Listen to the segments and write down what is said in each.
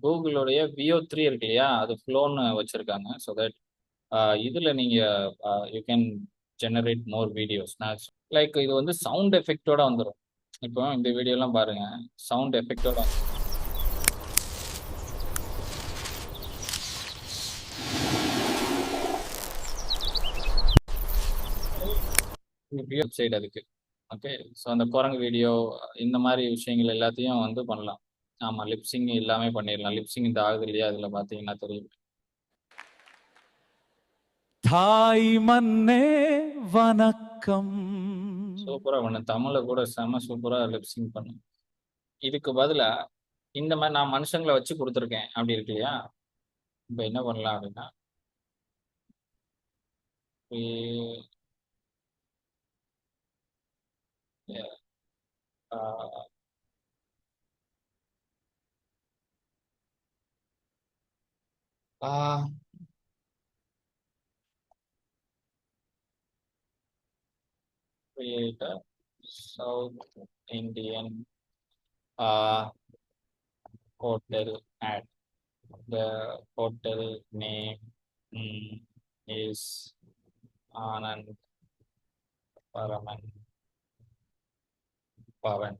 கூகுளோடைய VO3 இருக்கு இல்லையா? அது ஃப்ளோன்னு வச்சிருக்காங்க. ஸோ தட் இதுல நீங்க you can generate more videos. Like இது வந்து சவுண்ட் எஃபெக்ட்டோட வந்துரும். இப்போ இந்த வீடியோலாம் பாருங்க. சவுண்ட் எஃபெக்ட்டோட வெப்சைட் அதுக்கு. ஓகே. ஸோ அந்த குரங்கு வீடியோ இந்த மாரி விஷயங்கள் எல்லாத்தையும் வந்து பண்ணலாம். ஆமா. லிப்சிங் எல்லாமே பண்ணிரலாம். லிப்சிங் இந்த ஆகுது இல்லையா? அதுல பார்த்தீங்கன்னா தெரியும். தாய் மண்ணே வணக்கம். சூப்பரா பண்ணும். தமிழ்ல கூட செம சூப்பரா லிப்சிங் பண்ணும். இதுக்கு பதிலா இந்த மாரி நான் மனுஷங்கள வச்சு குடுத்துருக்கேன். அப்படி இருக்கு இல்லையா? இப்ப என்ன பண்ணலாம் அப்படின்னா, uh ah ah create a South Indian ah hotel ad. The hotel name is Anand Paraman Pavan.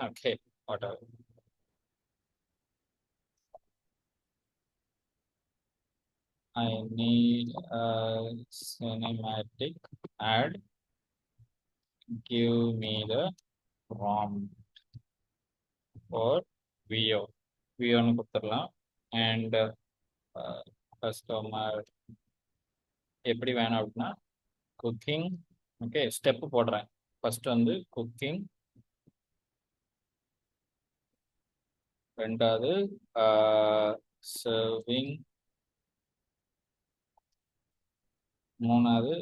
Okay, whatever. I need a cinematic ad. Give me the prompt for VO. VO ன்னு கொடுத்துடலாம். And customer எப்படி வேணும் அப்படின்னா cooking. Okay, step போடுறேன். First வந்து cooking, ரெண்டாவது serving, மூணாவது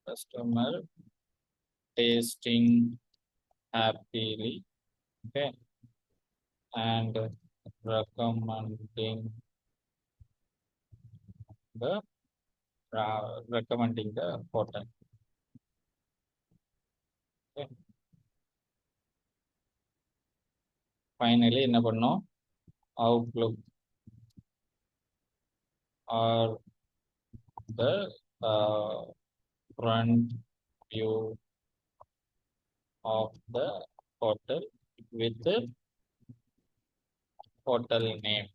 customer tasting happily. Okay, and recommending the hotel. Okay. Finally என்ன பண்ணோம்? Outlook or the front view of the hotel with the hotel name.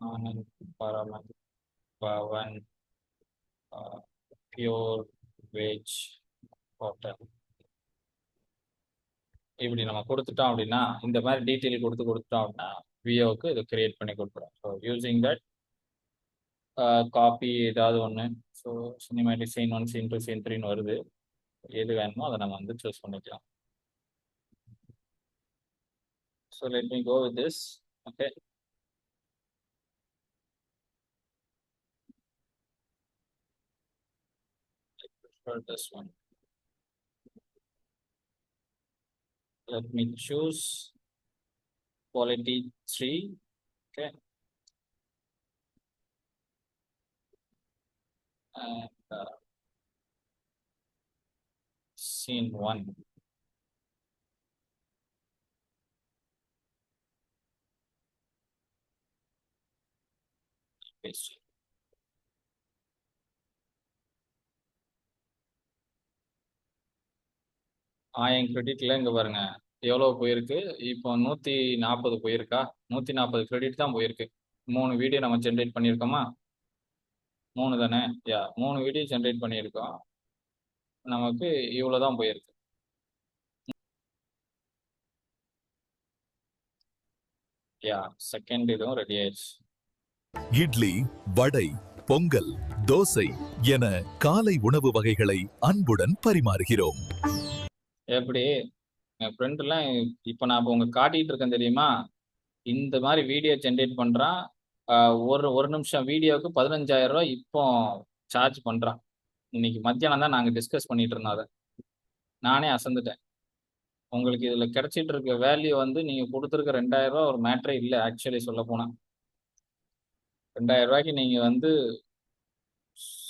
Anand Paraman Pavan Pure Veg Hotel. இப்படி நம்ம கொடுத்துட்டோம் அப்படின்னா, இந்த மாதிரி டீட்டெயில் கொடுத்துட்டோம் அப்படின்னா விஓக்கு இதை கிரியேட் பண்ணி கொடுக்குறோம். ஸோ யூசிங் தட் காப்பி ஏதாவது ஒன்று. ஸோ சினிமேட்டிக் சீன் 1, சீன் 2, சீன் 3ன்னு வருது. எது வேணுமோ அதை நம்ம வந்து சூஸ் பண்ணிக்கலாம். So let me go with this. Okay, this one. Let me choose quality 3. Okay, and scene 1. Paste. என் கிரெடிட்ல இங்க பாருங்க எவ்வளவு போயிருக்கு. இப்போ 140 போயிருக்கா? 140 கிரெடிட் தான் போயிருக்கு. 3 வீடியோ நம்ம ஜென்ரேட் பண்ணியிருக்கோமா? 3 தானே? யா, 3 வீடியோ ஜென்ரேட் பண்ணியிருக்கோம். நமக்கு இவ்வளவுதான் போயிருக்கு. யா, செகண்ட் இதுவும் ரெடி ஆயிடுச்சு. இட்லி, வடை, பொங்கல், தோசை என காலை உணவு வகைகளை அன்புடன் பரிமாறுகிறோம். எப்படி என் ஃப்ரெண்ட் எல்லாம் இப்ப நான் உங்களுக்கு காட்டிட்டு இருக்கேன் தெரியுமா? இந்த மாதிரி வீடியோ ஜென்ரேட் பண்றான். ஒரு நிமிஷம் வீடியோவுக்கு 15,000 ரூபாய் இப்போ சார்ஜ் பண்றான். இன்னைக்கு மத்தியானம் தான் நாங்க டிஸ்கஸ் பண்ணிட்டு இருந்தோம் அதை. நானே அசந்துட்டேன். உங்களுக்கு இதுல கிடைச்சிட்டு இருக்க வேல்யூ வந்து நீங்க கொடுத்துருக்க 2,000 ரூபாய் ஒரு மேட்டரே இல்லை. ஆக்சுவலி சொல்ல போனா 2,000 ரூபாய்க்கு நீங்க வந்து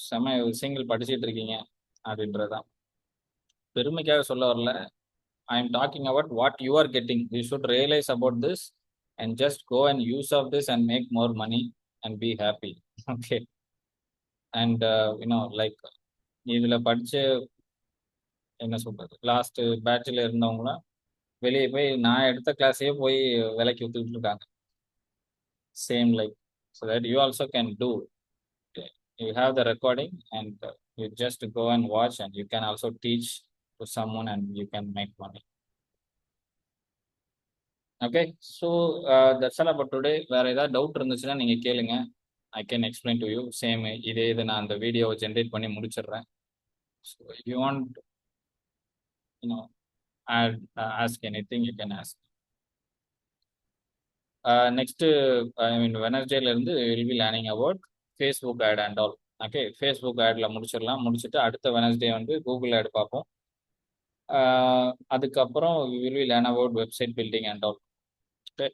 செம விஷயங்கள் படிச்சுட்டு இருக்கீங்க அப்படின்றதுதான். பெருமைக்காக சொல்ல வரல. I am talking about what you are getting. You should realize about this and just go and use of this and make more money and be happy. Okay. And like இதுல படிச்சு என்ன சொல்றது, லாஸ்ட் பேட்ச்ல இருந்தவங்களாம் வெளியே போய் நான் எடுத்த கிளாஸே போய் விலைக்கு வித்துக்கிட்டு இருக்காங்க. Same like so that you also can do. You have the recording and you just go and watch and you can also teach to someone and you can make money. Okay, so that's all about today. வேறு ஏதாவது doubt இருந்துச்சுன்னா நீங்கள் கேளுங்க. I can explain to you. Same இதே இது நான் அந்த வீடியோவை ஜென்ரேட் பண்ணி முடிச்சிடுறேன். So you want ask anything you can ask. Next வெனஸ்டேலேருந்து will be learning about Facebook ad and all. Okay, Facebook ஆடில் முடிச்சிடலாம். முடிச்சுட்டு அடுத்த வெனஸ்டே கூகுள் ஆட் பார்ப்போம். அதுக்கப்புறம் will be learn about website building and all. Okay.